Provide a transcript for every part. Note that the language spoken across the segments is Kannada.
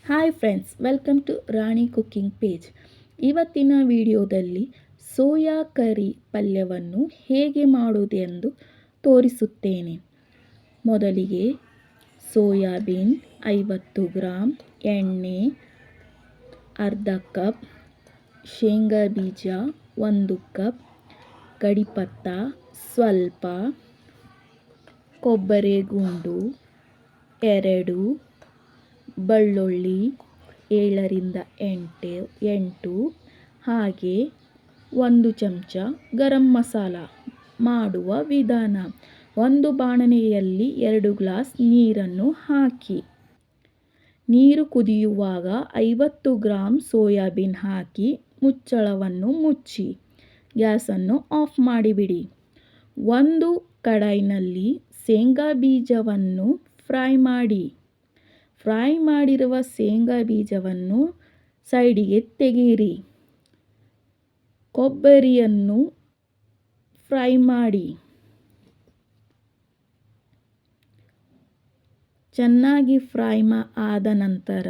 Hi friends, welcome to Rani cooking page. ಇವತ್ತಿನ ವಿಡಿಯೋದಲ್ಲಿ ಸೋಯಾ ಕರಿ ಪಲ್ಯವನ್ನು ಹೇಗೆ ಮಾಡುವುದೆಂದು ತೋರಿಸುತ್ತೇನೆ. ಮೊದಲಿಗೆ ಸೋಯಾಬೀನ್ 50 ಗ್ರಾಂ, ಎಣ್ಣೆ ಅರ್ಧ ಕಪ್, ಶೇಂಗಾ ಬೀಜ 1 ಕಪ್, ಕಡಿಪತ್ತ ಸ್ವಲ್ಪ, ಕೊಬ್ಬರಿ ಗುಂಡು 2, ಬೆಳ್ಳುಳ್ಳಿ 7ರಿಂದ 8, ಹಾಗೆ 1 ಚಮಚ ಗರಂ ಮಸಾಲ. ಮಾಡುವ ವಿಧಾನ: ಒಂದು ಬಾಣಲೆಯಲ್ಲಿ 2 ಗ್ಲಾಸ್ ನೀರನ್ನು ಹಾಕಿ. ನೀರು ಕುದಿಯುವಾಗ 50 ಗ್ರಾಂ ಸೋಯಾಬೀನ್ ಹಾಕಿ ಮುಚ್ಚಳವನ್ನು ಮುಚ್ಚಿ ಗ್ಯಾಸನ್ನು ಆಫ್ ಮಾಡಿಬಿಡಿ. ಒಂದು ಕಡಾಯಿನಲ್ಲಿ ಶೇಂಗಾ ಬೀಜವನ್ನು ಫ್ರೈ ಮಾಡಿ. ಫ್ರೈ ಮಾಡಿರುವ ಶೇಂಗಾ ಬೀಜವನ್ನು ಸೈಡಿಗೆ ತೆಗೆಯಿರಿ. ಕೊಬ್ಬರಿಯನ್ನು ಫ್ರೈ ಮಾಡಿ. ಚೆನ್ನಾಗಿ ಫ್ರೈ ಆದ ನಂತರ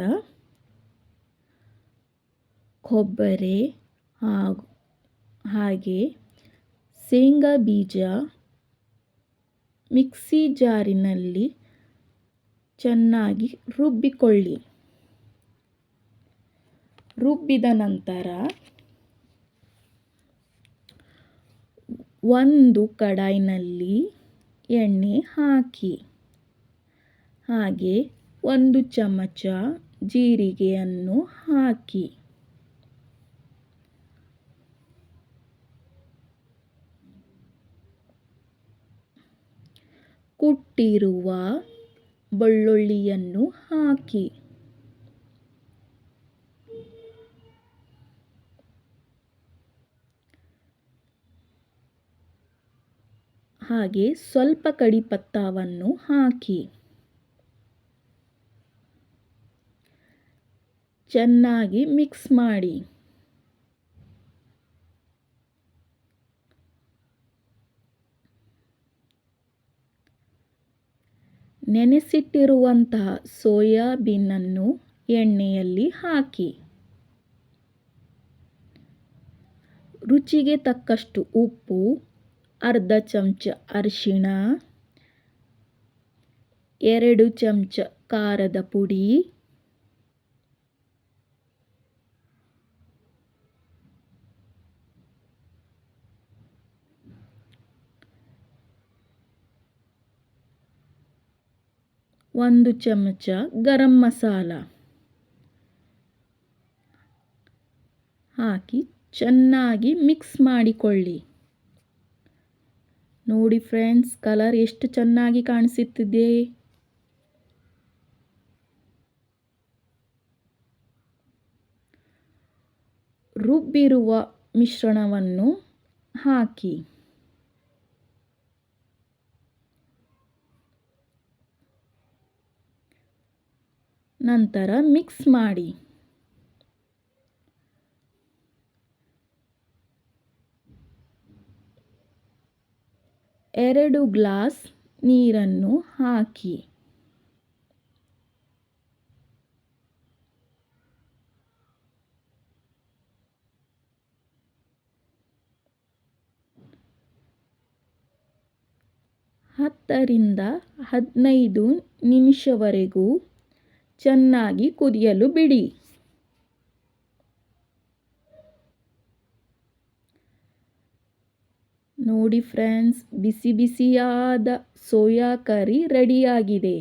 ಕೊಬ್ಬರಿ ಹಾಗೆ ಶೇಂಗಾ ಬೀಜ ಮಿಕ್ಸಿ ಜಾರಿನಲ್ಲಿ ಚೆನ್ನಾಗಿ ರುಬ್ಬಿಕೊಳ್ಳಿ. ರುಬ್ಬಿದ ನಂತರ ಒಂದು ಕಡಾಯಿನಲ್ಲಿ ಎಣ್ಣೆ ಹಾಕಿ. ಹಾಗೆ 1 ಚಮಚ ಜೀರಿಗೆಯನ್ನು ಹಾಕಿ. ಕುಟ್ಟಿರುವ ಬೆಳ್ಳುಳ್ಳಿಯನ್ನು ಹಾಕಿ. ಹಾಗೆ ಸ್ವಲ್ಪ ಕಡಿಪತ್ತವನ್ನು ಹಾಕಿ. ಚೆನ್ನಾಗಿ ಮಿಕ್ಸ್ ಮಾಡಿ. ನೆನೆಸಿಟ್ಟಿರುವಂತಹ ಸೋಯಾಬೀನನ್ನು ಎಣ್ಣೆಯಲ್ಲಿ ಹಾಕಿ. ರುಚಿಗೆ ತಕ್ಕಷ್ಟು ಉಪ್ಪು, ಅರ್ಧ ಚಮಚ ಅರಿಶಿಣ, 2 ಚಮಚ ಖಾರದ ಪುಡಿ, ಒಂದು ಚಮಚ ಗರಂ ಮಸಾಲ ಹಾಕಿ ಚೆನ್ನಾಗಿ ಮಿಕ್ಸ್ ಮಾಡಿಕೊಳ್ಳಿ. ನೋಡಿ ಫ್ರೆಂಡ್ಸ್, ಕಲರ್ ಎಷ್ಟು ಚೆನ್ನಾಗಿ ಕಾಣಿಸುತ್ತಿದೆ. ರುಬ್ಬಿರುವ ಮಿಶ್ರಣವನ್ನು ಹಾಕಿ. ನಂತರ ಮಿಕ್ಸ್ ಮಾಡಿ. ಎರಡು ಗ್ಲಾಸ್ ನೀರನ್ನು ಹಾಕಿ. ಹತ್ತರಿಂದ 15 ನಿಮಿಷವರೆಗೂ ಚೆನ್ನಾಗಿ ಕುದಿಯಲು ಬಿಡಿ. ನೋಡಿ ಫ್ರೆಂಡ್ಸ್, ಬಿಸಿ ಬಿಸಿಯಾದ ಸೋಯಾ ಕರಿ ರೆಡಿಯಾಗಿದೆ.